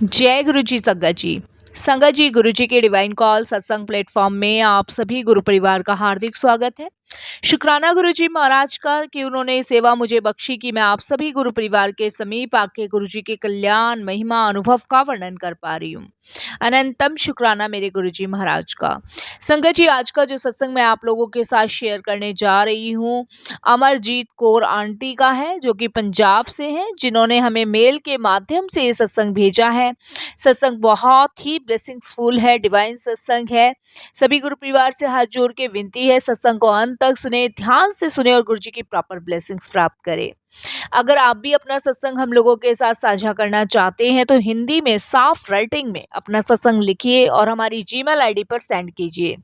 जय गुरु जी संगत जी। संगत जी, गुरु जी के डिवाइन कॉल सत्संग प्लेटफॉर्म में आप सभी गुरु परिवार का हार्दिक स्वागत है। शुक्राना गुरु जी महाराज का कि उन्होंने सेवा मुझे बख्शी कि मैं आप सभी गुरु परिवार के समीप आके गुरु जी के कल्याण महिमा अनुभव का वर्णन कर पा रही हूँ। अनंतम शुक्राना मेरे गुरु जी महाराज का। संगत जी, आज का जो सत्संग मैं आप लोगों के साथ शेयर करने जा रही हूँ, अमरजीत कौर आंटी का है, जो कि पंजाब से हैं, जिन्होंने हमें मेल के माध्यम से ये सत्संग भेजा है। सत्संग बहुत ही ब्लेसिंग्सफुल है, डिवाइन सत्संग है। सभी गुरु परिवार से हाथ जोड़ के विनती है, सत्संग को अंत तक सुने, ध्यान से सुने और गुरु जी की प्रॉपर ब्लेसिंग्स प्राप्त करें। अगर आप भी अपना सत्संग हम लोगों के साथ साझा करना चाहते हैं तो हिंदी में साफ राइटिंग में अपना सत्संग लिखिए और हमारी जीमेल आईडी पर सेंड कीजिए।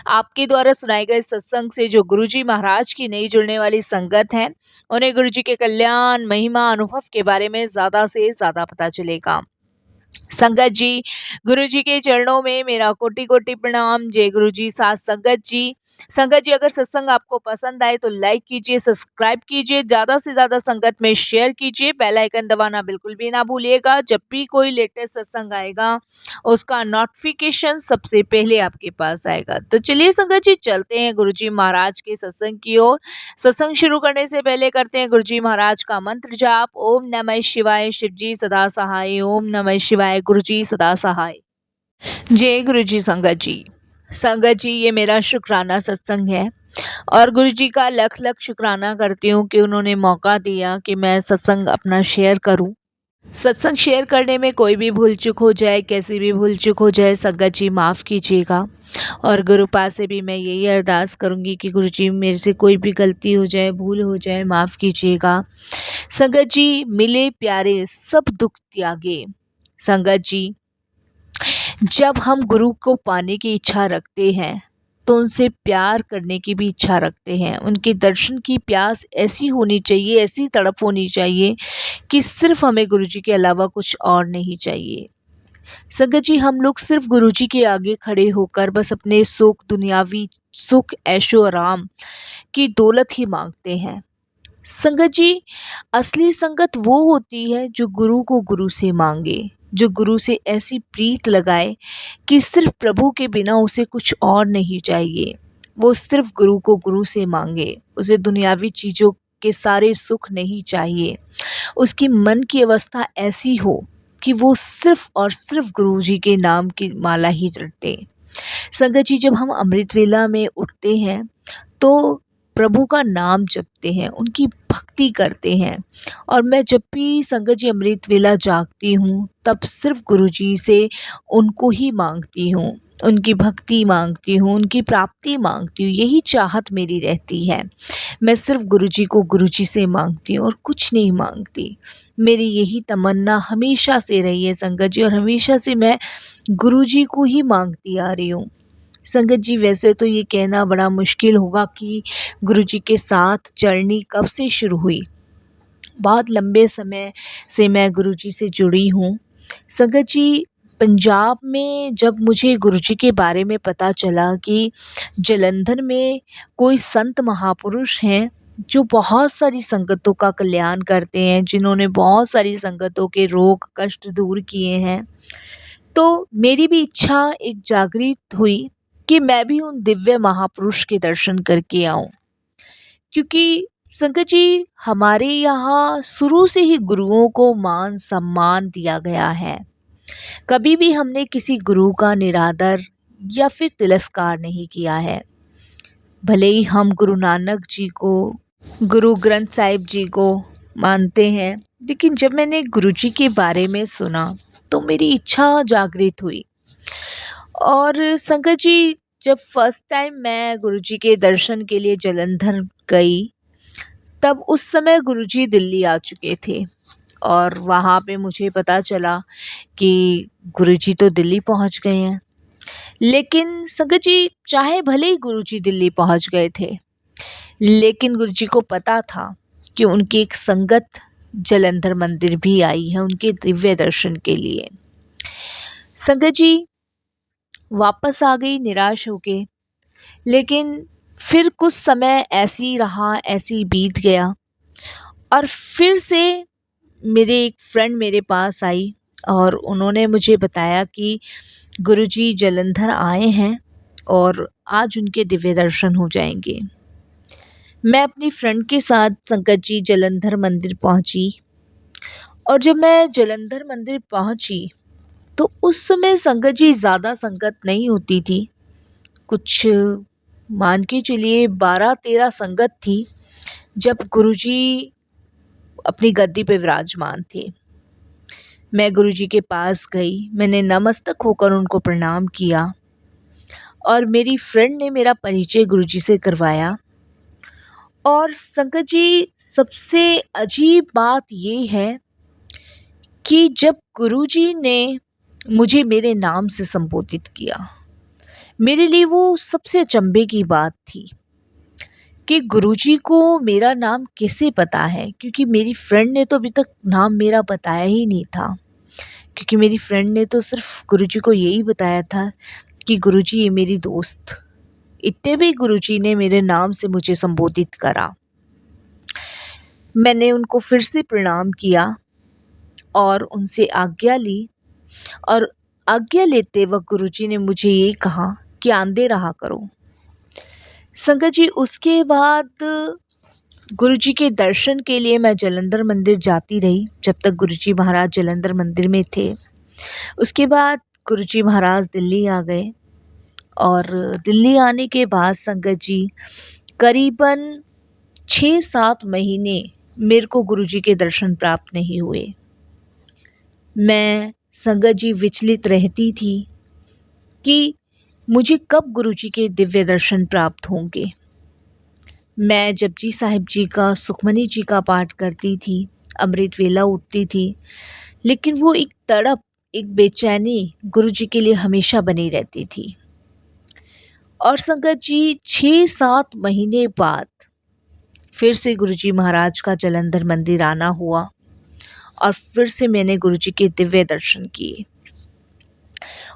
आपके द्वारा सुनाए गए सत्संग से जो गुरु जी महाराज की नई जुड़ने वाली संगत है, उन्हें गुरु जी के कल्याण महिमा अनुभव के बारे में ज्यादा से ज्यादा पता चलेगा। संगत जी, गुरु जी के चरणों में मेरा कोटि कोटि प्रणाम। जय गुरु जी। साथ संगत जी, संगत जी, अगर सत्संग आपको पसंद आए तो लाइक कीजिए, सब्सक्राइब कीजिए, ज्यादा से ज्यादा संगत में शेयर कीजिए, बेल आइकन दबाना बिल्कुल भी ना भूलिएगा। जब भी कोई लेटेस्ट सत्संग आएगा उसका नोटिफिकेशन सबसे पहले आपके पास आएगा। तो चलिए संगत जी, चलते हैं गुरु जी महाराज के सत्संग की ओर। सत्संग शुरू करने से पहले करते हैं गुरु जी महाराज का मंत्र जाप। ओम नमः शिवाय, शिव जी सदा सहाय। ओम नमः शिवाय, गुरु जी सदा सहाय। जय गुरु जी संगत जी। संगत जी, ये मेरा शुक्राना सत्संग है और गुरु जी का लख लख शुक्राना करती हूँ कि उन्होंने मौका दिया कि मैं सत्संग अपना शेयर करूँ। सत्संग शेयर करने में कोई भी भूल चूक हो जाए, कैसी भी भूल चूक हो जाए, संगत जी माफ़ कीजिएगा। और गुरु पास से भी मैं यही अरदास करूँगी कि गुरु जी, मेरे से कोई भी गलती हो जाए, भूल हो जाए, माफ़ कीजिएगा। संगत जी, मिले प्यारे सब दुख त्यागे। संगत जी, जब हम गुरु को पाने की इच्छा रखते हैं तो उनसे प्यार करने की भी इच्छा रखते हैं। उनके दर्शन की प्यास ऐसी होनी चाहिए, ऐसी तड़प होनी चाहिए कि सिर्फ हमें गुरु जी के अलावा कुछ और नहीं चाहिए। संगत जी, हम लोग सिर्फ गुरु जी के आगे खड़े होकर बस अपने सुख, दुनियावी सुख, ऐशो आराम की दौलत ही मांगते हैं। संगत जी, असली संगत वो होती है जो गुरु को गुरु से मांगे, जो गुरु से ऐसी प्रीत लगाए कि सिर्फ प्रभु के बिना उसे कुछ और नहीं चाहिए। वो सिर्फ गुरु को गुरु से मांगे, उसे दुनियावी चीज़ों के सारे सुख नहीं चाहिए। उसकी मन की अवस्था ऐसी हो कि वो सिर्फ और सिर्फ गुरु जी के नाम की माला ही रटे। संगत जी, जब हम अमृत वेला में उठते हैं तो प्रभु का नाम जपते हैं, उनकी भक्ति करते हैं। और मैं जब भी संगत जी अमृत वेला जागती हूँ तब सिर्फ गुरु जी से उनको ही मांगती हूँ, उनकी भक्ति मांगती हूँ, उनकी प्राप्ति मांगती हूँ। यही चाहत मेरी रहती है। मैं सिर्फ गुरु जी को गुरु जी से मांगती हूँ और कुछ नहीं मांगती। मेरी यही तमन्ना हमेशा से रही है संगत जी, और हमेशा से मैं गुरु जी को ही मांगती आ रही हूँ। संगत जी, वैसे तो ये कहना बड़ा मुश्किल होगा कि गुरु जी के साथ जर्नी कब से शुरू हुई। बहुत लंबे समय से मैं गुरु जी से जुड़ी हूँ। संगत जी, पंजाब में जब मुझे गुरु जी के बारे में पता चला कि जालंधर में कोई संत महापुरुष हैं जो बहुत सारी संगतों का कल्याण करते हैं, जिन्होंने बहुत सारी संगतों के रोग कष्ट दूर किए हैं, तो मेरी भी इच्छा एक जागृत हुई कि मैं भी उन दिव्य महापुरुष के दर्शन करके आऊं। क्योंकि संगत जी, हमारे यहाँ शुरू से ही गुरुओं को मान सम्मान दिया गया है। कभी भी हमने किसी गुरु का निरादर या फिर तिरस्कार नहीं किया है। भले ही हम गुरु नानक जी को, गुरु ग्रंथ साहिब जी को मानते हैं, लेकिन जब मैंने गुरु जी के बारे में सुना तो मेरी इच्छा जागृत हुई। और संगत जी, जब फर्स्ट टाइम मैं गुरुजी के दर्शन के लिए जालंधर गई, तब उस समय गुरुजी दिल्ली आ चुके थे और वहाँ पे मुझे पता चला कि गुरुजी तो दिल्ली पहुँच गए हैं। लेकिन संगत जी, चाहे भले ही गुरुजी दिल्ली पहुँच गए थे, लेकिन गुरुजी को पता था कि उनकी एक संगत जालंधर मंदिर भी आई है उनके दिव्य दर्शन के लिए। संगत जी, वापस आ गई निराश होके, लेकिन फिर कुछ समय ऐसे ही रहा, ऐसे ही बीत गया और फिर से मेरे एक फ्रेंड मेरे पास आई और उन्होंने मुझे बताया कि गुरुजी जलंधर आए हैं और आज उनके दिव्य दर्शन हो जाएंगे। मैं अपनी फ्रेंड के साथ संगत जी जलंधर मंदिर पहुंची और जब मैं जलंधर मंदिर पहुंची तो उस समय संगत जी ज़्यादा संगत नहीं होती थी। कुछ मान के चलिए 12-13 संगत थी जब गुरुजी अपनी गद्दी पे विराजमान थे। मैं गुरुजी के पास गई, मैंने नतमस्तक होकर उनको प्रणाम किया और मेरी फ्रेंड ने मेरा परिचय गुरुजी से करवाया। और संगत जी, सबसे अजीब बात ये है कि जब गुरुजी ने मुझे मेरे नाम से संबोधित किया, मेरे लिए वो सबसे अचंभे की बात थी कि गुरुजी को मेरा नाम कैसे पता है, क्योंकि मेरी फ्रेंड ने तो अभी तक नाम मेरा बताया ही नहीं था। क्योंकि मेरी फ्रेंड ने तो सिर्फ गुरुजी को यही बताया था कि गुरुजी ये मेरी दोस्त। इतने भी गुरुजी ने मेरे नाम से मुझे संबोधित करा। मैंने उनको फिर से प्रणाम किया और उनसे आज्ञा ली और आज्ञा लेते वक्त गुरुजी ने मुझे ये कहा कि आंदे रहा करो। संगत जी, उसके बाद गुरुजी के दर्शन के लिए मैं जलंधर मंदिर जाती रही जब तक गुरुजी महाराज जलंधर मंदिर में थे। उसके बाद गुरुजी महाराज दिल्ली आ गए और दिल्ली आने के बाद संगत जी करीबन 6-7 महीने मेरे को गुरुजी के दर्शन प्राप्त नहीं हुए। मैं संगत जी विचलित रहती थी कि मुझे कब गुरुजी के दिव्य दर्शन प्राप्त होंगे। मैं जपजी साहिब जी का, सुखमनी जी का पाठ करती थी, अमृत वेला उठती थी, लेकिन वो एक तड़प, एक बेचैनी गुरुजी के लिए हमेशा बनी रहती थी। और संगत जी 6-7 महीने बाद फिर से गुरुजी महाराज का जलंधर मंदिर आना हुआ और फिर से मैंने गुरुजी के दिव्य दर्शन किए।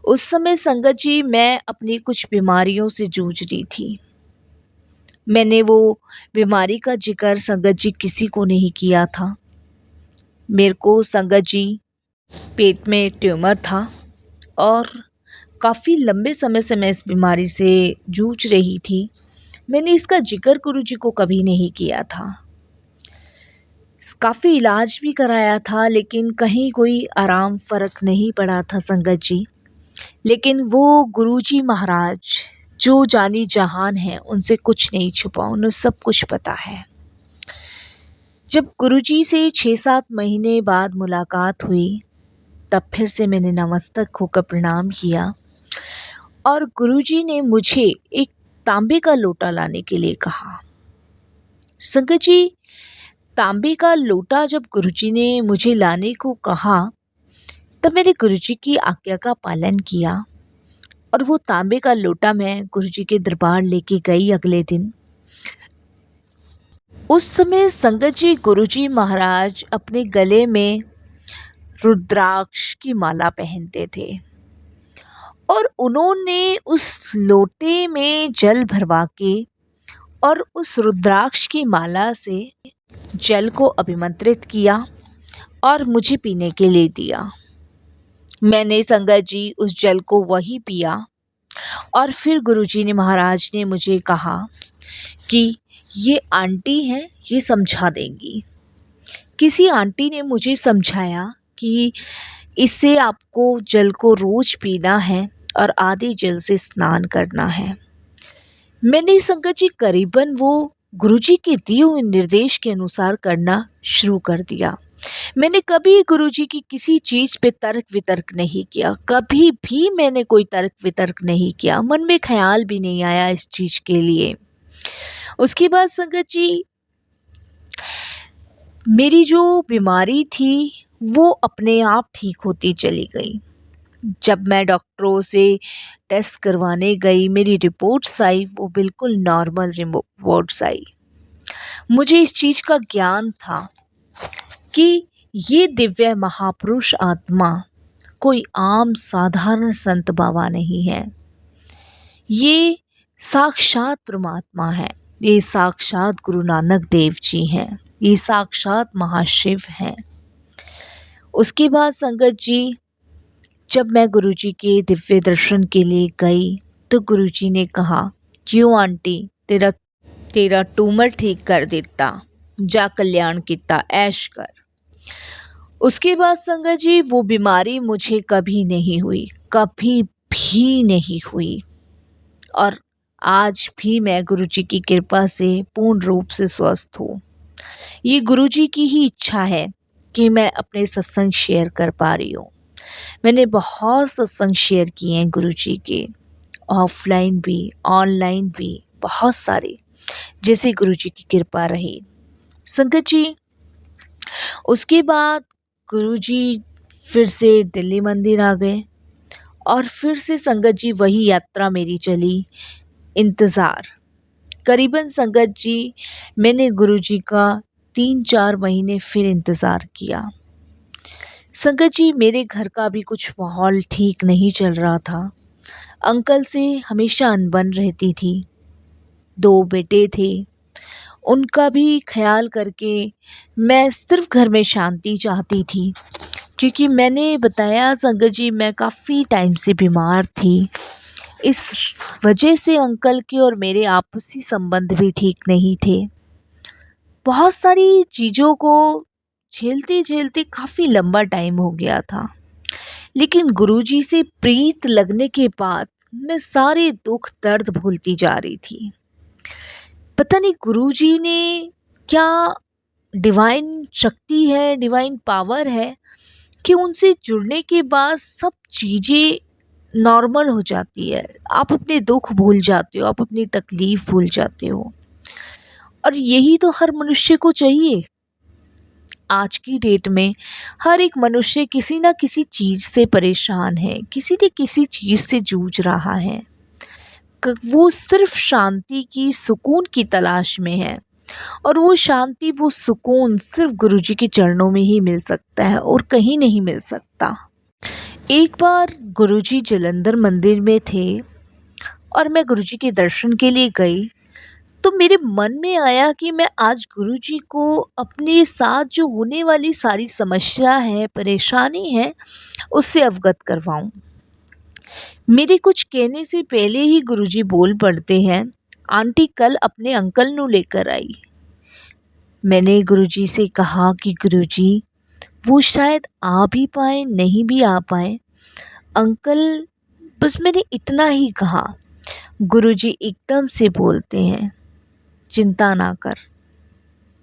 उस समय संगत जी मैं अपनी कुछ बीमारियों से जूझ रही थी। मैंने वो बीमारी का जिक्र संगत जी किसी को नहीं किया था। मेरे को संगत जी पेट में ट्यूमर था और काफ़ी लंबे समय से मैं इस बीमारी से जूझ रही थी। मैंने इसका जिक्र गुरुजी को कभी नहीं किया था। काफ़ी इलाज भी कराया था लेकिन कहीं कोई आराम फ़र्क नहीं पड़ा था संगत जी। लेकिन वो गुरुजी महाराज जो जानी जहान है, उनसे कुछ नहीं छुपा, उन्हें सब कुछ पता है। जब गुरुजी से 6-7 महीने बाद मुलाकात हुई तब फिर से मैंने नतमस्तक होकर प्रणाम किया और गुरुजी ने मुझे एक तांबे का लोटा लाने के लिए कहा। संगत जी, तांबे का लोटा जब गुरुजी ने मुझे लाने को कहा तब मैंने गुरुजी की आज्ञा का पालन किया और वो तांबे का लोटा मैं गुरुजी के दरबार लेके गई अगले दिन। उस समय संगत जी गुरुजी महाराज अपने गले में रुद्राक्ष की माला पहनते थे और उन्होंने उस लोटे में जल भरवा के और उस रुद्राक्ष की माला से जल को अभिमंत्रित किया और मुझे पीने के लिए दिया। मैंने संगत जी उस जल को वही पिया और फिर गुरुजी ने महाराज ने मुझे कहा कि ये आंटी हैं, ये समझा देंगी। किसी आंटी ने मुझे समझाया कि इससे आपको जल को रोज पीना है और आधे जल से स्नान करना है। मैंने संगत जी करीबन वो गुरुजी के दिए हुए निर्देश के अनुसार करना शुरू कर दिया। मैंने कभी गुरुजी की किसी चीज़ पे तर्क वितर्क नहीं किया, कभी भी मैंने कोई तर्क वितर्क नहीं किया, मन में ख्याल भी नहीं आया इस चीज़ के लिए। उसके बाद संगत जी मेरी जो बीमारी थी वो अपने आप ठीक होती चली गई। जब मैं डॉक्टरों से टेस्ट करवाने गई, मेरी रिपोर्ट्स आई, वो बिल्कुल नॉर्मल रिपोर्ट्स आई। मुझे इस चीज़ का ज्ञान था कि ये दिव्य महापुरुष आत्मा कोई आम साधारण संत बाबा नहीं है, ये साक्षात परमात्मा है, ये साक्षात गुरु नानक देव जी हैं, ये साक्षात महाशिव हैं। उसके बाद संगत जी जब मैं गुरुजी के दिव्य दर्शन के लिए गई तो गुरुजी ने कहा, क्यों आंटी, तेरा तेरा ट्यूमर ठीक कर देता, जा कल्याण किता, ऐश कर। उसके बाद संगत जी वो बीमारी मुझे कभी नहीं हुई, कभी भी नहीं हुई। और आज भी मैं गुरुजी की कृपा से पूर्ण रूप से स्वस्थ हूँ। ये गुरुजी की ही इच्छा है कि मैं अपने सत्संग शेयर कर पा रही हूँ। मैंने बहुत सत्संग शेयर किए हैं गुरुजी के, ऑफलाइन भी ऑनलाइन भी, बहुत सारे, जैसे गुरुजी की कृपा रही। संगत जी, उसके बाद गुरुजी फिर से दिल्ली मंदिर आ गए और फिर से संगत जी वही यात्रा मेरी चली, इंतज़ार। करीबन संगत जी मैंने गुरुजी का 3-4 महीने फिर इंतज़ार किया। संगत जी मेरे घर का भी कुछ माहौल ठीक नहीं चल रहा था। अंकल से हमेशा अनबन रहती थी। 2 बेटे थे, उनका भी ख्याल करके मैं सिर्फ घर में शांति चाहती थी, क्योंकि मैंने बताया संगत जी मैं काफ़ी टाइम से बीमार थी। इस वजह से अंकल के और मेरे आपसी संबंध भी ठीक नहीं थे। बहुत सारी चीज़ों को झेलते-झेलते काफ़ी लंबा टाइम हो गया था। लेकिन गुरुजी से प्रीत लगने के बाद मैं सारे दुख दर्द भूलती जा रही थी। पता नहीं गुरुजी ने क्या डिवाइन शक्ति है, डिवाइन पावर है कि उनसे जुड़ने के बाद सब चीज़ें नॉर्मल हो जाती है। आप अपने दुख भूल जाते हो, आप अपनी तकलीफ़ भूल जाते हो। और यही तो हर मनुष्य को चाहिए। आज की डेट में हर एक मनुष्य किसी न किसी चीज़ से परेशान है, किसी न किसी चीज़ से जूझ रहा है। वो सिर्फ शांति की, सुकून की तलाश में है, और वो शांति, वो सुकून सिर्फ गुरुजी के चरणों में ही मिल सकता है और कहीं नहीं मिल सकता। एक बार गुरुजी जलंधर मंदिर में थे और मैं गुरुजी के दर्शन के लिए गई, तो मेरे मन में आया कि मैं आज गुरुजी को अपने साथ जो होने वाली सारी समस्या है, परेशानी है, उससे अवगत करवाऊं। मेरे कुछ कहने से पहले ही गुरुजी बोल पड़ते हैं, आंटी कल अपने अंकल नु लेकर आई। मैंने गुरुजी से कहा कि गुरुजी वो शायद आ भी पाए, नहीं भी आ पाए। अंकल, बस मैंने इतना ही कहा। गुरुजी एकदम से बोलते हैं, चिंता ना कर,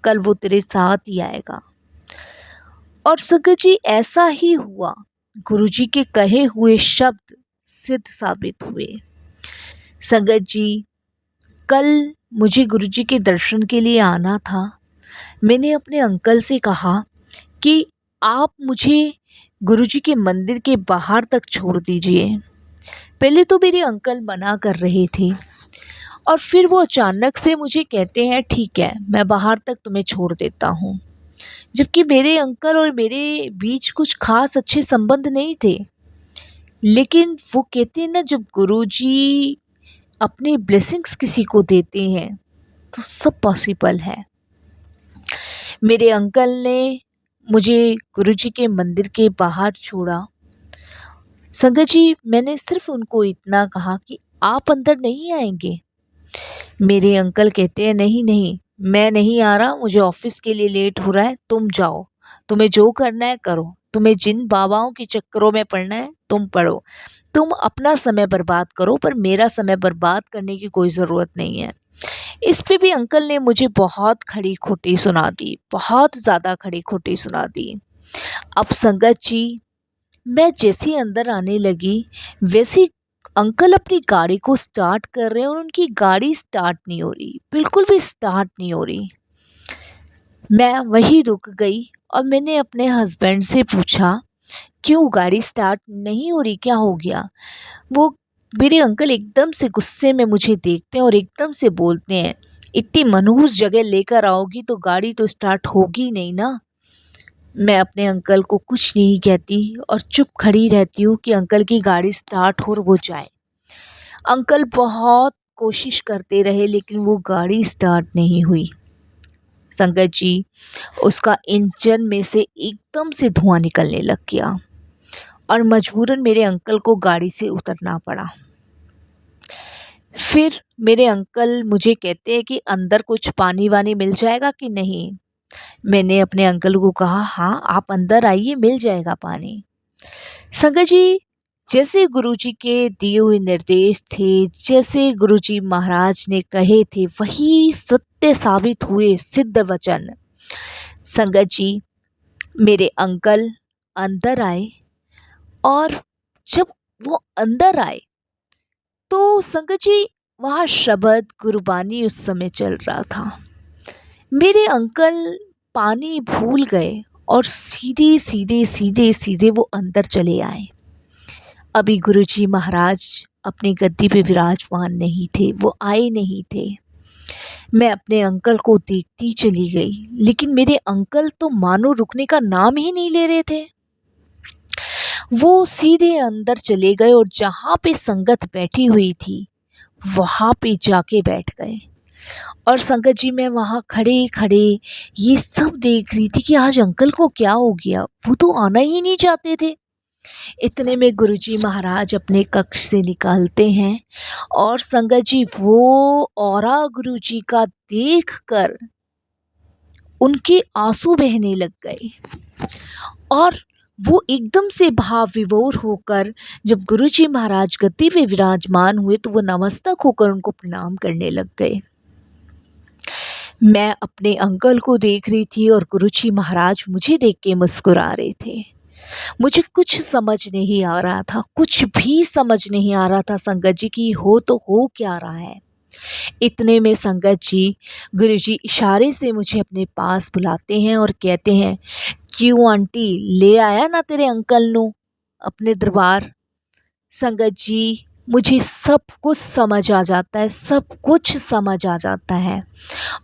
कल वो तेरे साथ ही आएगा। और संगत जी ऐसा ही हुआ। गुरुजी के कहे हुए शब्द सिद्ध साबित हुए। संगत जी, कल मुझे गुरुजी के दर्शन के लिए आना था। मैंने अपने अंकल से कहा कि आप मुझे गुरुजी के मंदिर के बाहर तक छोड़ दीजिए। पहले तो मेरे अंकल मना कर रहे थे, और फिर वो अचानक से मुझे कहते हैं, ठीक है, मैं बाहर तक तुम्हें छोड़ देता हूँ। जबकि मेरे अंकल और मेरे बीच कुछ खास अच्छे संबंध नहीं थे। लेकिन वो कहते हैं ना, जब गुरुजी अपने ब्लेसिंग्स किसी को देते हैं तो सब पॉसिबल है। मेरे अंकल ने मुझे गुरुजी के मंदिर के बाहर छोड़ा। संगत जी, मैंने सिर्फ उनको इतना कहा कि आप अंदर नहीं आएंगे। मेरे अंकल कहते हैं, नहीं नहीं, मैं नहीं आ रहा, मुझे ऑफिस के लिए लेट हो रहा है, तुम जाओ, तुम्हें जो करना है करो, तुम्हें जिन बाबाओं के चक्करों में पड़ना है तुम पढ़ो, तुम अपना समय बर्बाद करो, पर मेरा समय बर्बाद करने की कोई ज़रूरत नहीं है। इस पे भी अंकल ने मुझे बहुत खड़ी खोटी सुना दी, बहुत ज़्यादा खड़ी खोटी सुना दी। अब संगत जी, मैं जैसे ही अंदर आने लगी, वैसे ही अंकल अपनी गाड़ी को स्टार्ट कर रहे हैं और उनकी गाड़ी स्टार्ट नहीं हो रही, बिल्कुल भी स्टार्ट नहीं हो रही। मैं वहीं रुक गई और मैंने अपने हस्बैंड से पूछा, क्यों गाड़ी स्टार्ट नहीं हो रही, क्या हो गया? वो मेरे अंकल एकदम से गुस्से में मुझे देखते हैं और एकदम से बोलते हैं, इतनी मनहूस जगह लेकर आओगी तो गाड़ी तो स्टार्ट होगी नहीं ना। मैं अपने अंकल को कुछ नहीं कहती और चुप खड़ी रहती हूँ कि अंकल की गाड़ी स्टार्ट हो और वो जाए। अंकल बहुत कोशिश करते रहे, लेकिन वो गाड़ी स्टार्ट नहीं हुई। संगत जी, उसका इंजन में से एकदम से धुआं निकलने लग गया और मजबूरन मेरे अंकल को गाड़ी से उतरना पड़ा। फिर मेरे अंकल मुझे कहते हैं कि अंदर कुछ पानी वानी मिल जाएगा कि नहीं। मैंने अपने अंकल को कहा, हाँ आप अंदर आइए, मिल जाएगा पानी। संगत जी, जैसे गुरुजी के दिए हुए निर्देश थे, जैसे गुरुजी महाराज ने कहे थे, वही सत्य साबित हुए सिद्ध वचन। संगत जी, मेरे अंकल अंदर आए और जब वो अंदर आए तो संगत जी वहाँ शब्द गुरबानी उस समय चल रहा था। मेरे अंकल पानी भूल गए और सीधे सीधे सीधे सीधे वो अंदर चले आए। अभी गुरुजी महाराज अपनी गद्दी पे विराजमान नहीं थे, वो आए नहीं थे। मैं अपने अंकल को देखती चली गई, लेकिन मेरे अंकल तो मानो रुकने का नाम ही नहीं ले रहे थे। वो सीधे अंदर चले गए और जहाँ पे संगत बैठी हुई थी वहाँ पे जाके बैठ गए। और संगत जी, मैं वहाँ खड़े खड़े ये सब देख रही थी कि आज अंकल को क्या हो गया, वो तो आना ही नहीं चाहते थे। इतने में गुरुजी महाराज अपने कक्ष से निकलते हैं और संगत जी वो औरा गुरुजी का देखकर उनके आंसू बहने लग गए और वो एकदम से भाव विभोर होकर जब गुरुजी महाराज गद्दी पे विराजमान हुए तो वो नमस्तक होकर उनको प्रणाम करने लग गए। मैं अपने अंकल को देख रही थी और गुरुजी महाराज मुझे देख के मुस्कुरा रहे थे। मुझे कुछ समझ नहीं आ रहा था, कुछ भी समझ नहीं आ रहा था संगत जी की हो तो हो क्या रहा है। इतने में संगत जी गुरुजी इशारे से मुझे अपने पास बुलाते हैं और कहते हैं, क्यों आंटी, ले आया ना तेरे अंकल नु अपने दरबार। संगत जी, मुझे सब कुछ समझ आ जाता है, सब कुछ समझ आ जाता है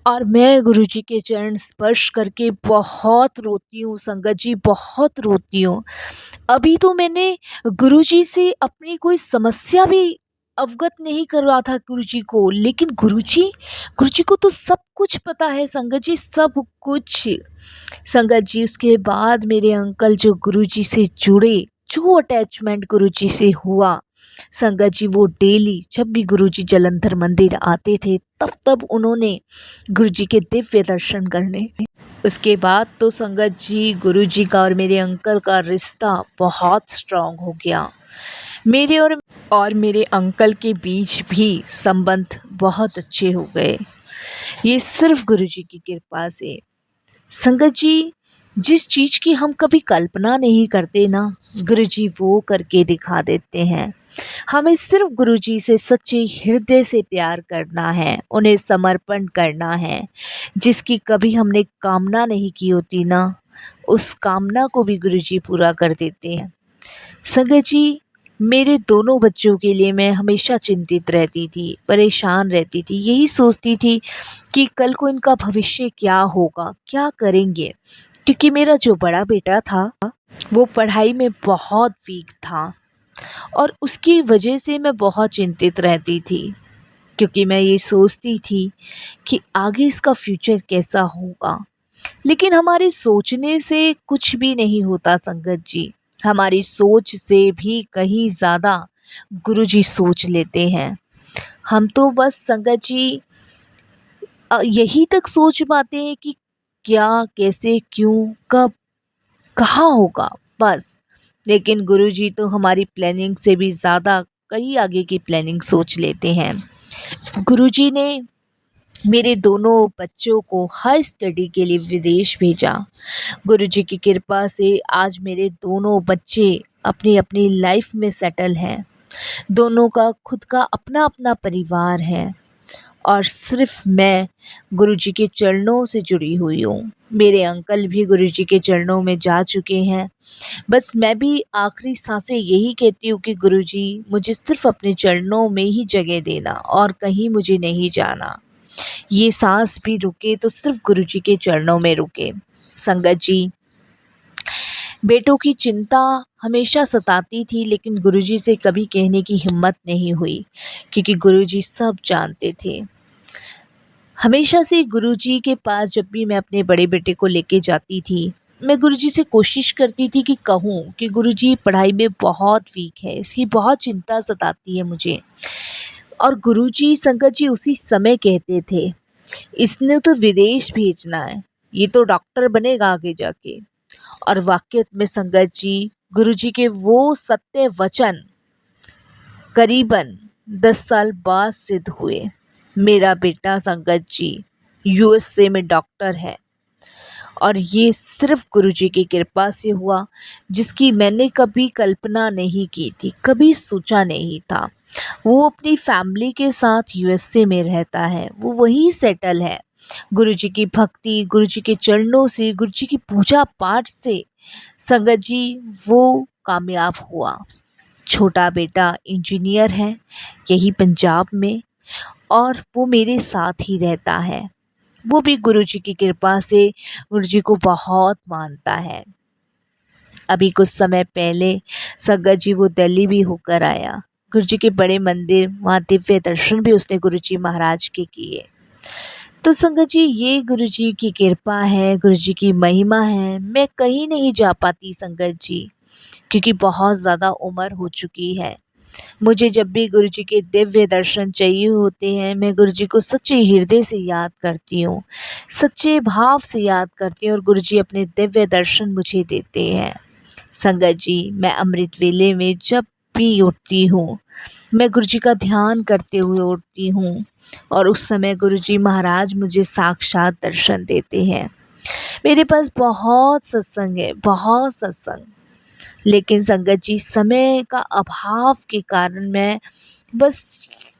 और मैं गुरुजी के चरण स्पर्श करके बहुत रोती हूँ संगत जी, बहुत रोती हूँ। अभी तो मैंने गुरुजी से अपनी कोई समस्या भी अवगत नहीं करवा था गुरुजी को, लेकिन गुरुजी को तो सब कुछ पता है संगत जी, सब कुछ। संगत जी, उसके बाद मेरे अंकल जो गुरुजी से जुड़े, जो अटैचमेंट गुरुजी से हुआ संगत जी, वो डेली जब भी गुरुजी जलंधर मंदिर आते थे तब तब उन्होंने गुरुजी के दिव्य दर्शन करने। उसके बाद तो संगत जी गुरुजी का और मेरे अंकल का रिश्ता बहुत स्ट्रांग हो गया। मेरे और मेरे अंकल के बीच भी संबंध बहुत अच्छे हो गए, ये सिर्फ गुरुजी की कृपा से। संगत जी, जिस चीज़ की हम कभी कल्पना नहीं करते ना, गुरुजी वो करके दिखा देते हैं। हमें सिर्फ गुरुजी से सच्चे हृदय से प्यार करना है, उन्हें समर्पण करना है। जिसकी कभी हमने कामना नहीं की होती ना, उस कामना को भी गुरुजी पूरा कर देते हैं। संगत जी, मेरे दोनों बच्चों के लिए मैं हमेशा चिंतित रहती थी, परेशान रहती थी, यही सोचती थी कि कल को इनका भविष्य क्या होगा, क्या करेंगे। क्योंकि मेरा जो बड़ा बेटा था वो पढ़ाई में बहुत वीक था और उसकी वजह से मैं बहुत चिंतित रहती थी, क्योंकि मैं ये सोचती थी कि आगे इसका फ्यूचर कैसा होगा। लेकिन हमारे सोचने से कुछ भी नहीं होता संगत जी, हमारी सोच से भी कहीं ज़्यादा गुरुजी सोच लेते हैं। हम तो बस संगत जी यही तक सोच पाते हैं कि क्या, कैसे, क्यों, कब, कहाँ होगा, बस। लेकिन गुरुजी तो हमारी प्लानिंग से भी ज़्यादा कई आगे की प्लानिंग सोच लेते हैं। गुरुजी ने मेरे दोनों बच्चों को हाई स्टडी के लिए विदेश भेजा। गुरुजी की कृपा से आज मेरे दोनों बच्चे अपनी अपनी लाइफ में सेटल हैं। दोनों का खुद का अपना अपना परिवार है और सिर्फ मैं गुरुजी के चरणों से जुड़ी हुई हूँ। मेरे अंकल भी गुरुजी के चरणों में जा चुके हैं। बस मैं भी आखिरी सांसें यही कहती हूँ कि गुरुजी मुझे सिर्फ अपने चरणों में ही जगह देना और कहीं मुझे नहीं जाना। ये सांस भी रुके तो सिर्फ गुरुजी के चरणों में रुके। संगत जी, बेटों की चिंता हमेशा सताती थी, लेकिन गुरुजी से कभी कहने की हिम्मत नहीं हुई, क्योंकि गुरुजी सब जानते थे। हमेशा से गुरुजी के पास जब भी मैं अपने बड़े बेटे को लेके जाती थी, मैं गुरुजी से कोशिश करती थी कि कहूँ कि गुरुजी पढ़ाई में बहुत वीक है, इसकी बहुत चिंता सताती है मुझे। और गुरुजी संगत जी उसी समय कहते थे, इसने तो विदेश भेजना है, ये तो डॉक्टर बनेगा आगे जाके। और वाक़ई में संगत जी, गुरुजी के वो सत्य वचन करीबन 10 साल बाद सिद्ध हुए। मेरा बेटा संगत जी यूएसए में डॉक्टर है और ये सिर्फ़ गुरुजी की कृपा से हुआ, जिसकी मैंने कभी कल्पना नहीं की थी, कभी सोचा नहीं था। वो अपनी फैमिली के साथ यूएसए में रहता है, वो वहीं सेटल है। गुरुजी की भक्ति, गुरुजी के चरणों से, गुरुजी की पूजा पाठ से संगत जी वो कामयाब हुआ। छोटा बेटा इंजीनियर है यही पंजाब में, और वो मेरे साथ ही रहता है। वो भी गुरुजी की कृपा से गुरुजी को बहुत मानता है। अभी कुछ समय पहले संगत जी वो दिल्ली भी होकर आया। गुरुजी के बड़े मंदिर, वहाँ दिव्य दर्शन भी उसने गुरुजी महाराज के किए। तो संगत जी ये गुरुजी की कृपा है, गुरुजी की महिमा है। मैं कहीं नहीं जा पाती संगत जी, क्योंकि बहुत ज़्यादा उम्र हो चुकी है। मुझे जब भी गुरुजी के दिव्य दर्शन चाहिए होते हैं, मैं गुरुजी को सच्चे हृदय से याद करती हूँ, सच्चे भाव से याद करती हूँ, और गुरुजी अपने दिव्य दर्शन मुझे देते हैं। संगत जी मैं अमृत वेले में जब भी उठती हूँ, मैं गुरुजी का ध्यान करते हुए उठती हूँ, और उस समय गुरुजी महाराज मुझे साक्षात दर्शन देते हैं। मेरे पास बहुत सत्संग है, बहुत सत्संग, लेकिन संगत जी समय का अभाव के कारण मैं बस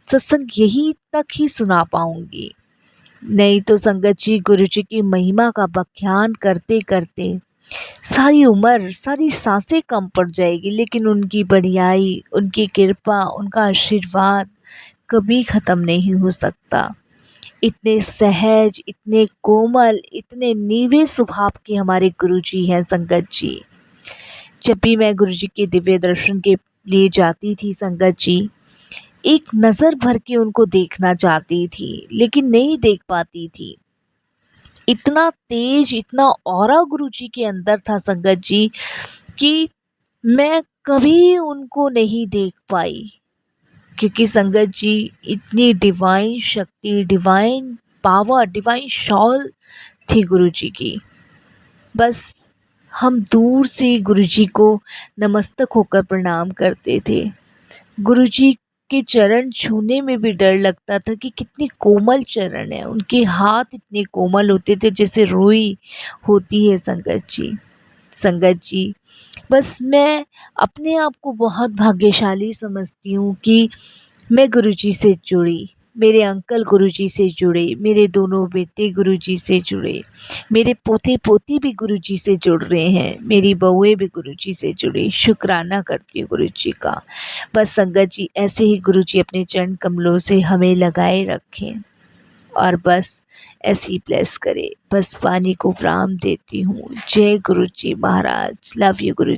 सत्संग यहीं तक ही सुना पाऊंगी। नहीं तो संगत जी गुरुजी की महिमा का व्याख्यान करते करते सारी उम्र, सारी सांसें कम पड़ जाएगी, लेकिन उनकी बढ़ियाई, उनकी कृपा, उनका आशीर्वाद कभी ख़त्म नहीं हो सकता। इतने सहज, इतने कोमल, इतने नीवे स्वभाव के हमारे गुरुजी हैं संगत जी। जब भी मैं गुरुजी के दिव्य दर्शन के लिए जाती थी संगत जी, एक नज़र भर के उनको देखना चाहती थी, लेकिन नहीं देख पाती थी। इतना तेज, इतना ऑरा गुरुजी के अंदर था संगत जी कि मैं कभी उनको नहीं देख पाई, क्योंकि संगत जी इतनी डिवाइन शक्ति, डिवाइन पावर, डिवाइन शॉल थी गुरुजी की। बस हम दूर से गुरुजी को नमस्तक होकर प्रणाम करते थे। गुरुजी के चरण छूने में भी डर लगता था कि कितने कोमल चरण हैं, उनके हाथ इतने कोमल होते थे जैसे रुई होती है संगत जी। संगत जी बस मैं अपने आप को बहुत भाग्यशाली समझती हूँ कि मैं गुरुजी से जुड़ी, मेरे अंकल गुरुजी से जुड़े, मेरे दोनों बेटे गुरुजी से जुड़े, मेरे पोते पोती भी गुरुजी से जुड़ रहे हैं, मेरी बहुएं भी गुरुजी से जुड़ी। शुक्राना करती हूँ गुरुजी का। बस संगत जी ऐसे ही गुरुजी अपने चरण कमलों से हमें लगाए रखें, और बस ऐसे ही ब्लेस करे। बस पानी को विराम देती हूँ। जय गुरुजी महाराज। Love you Guru.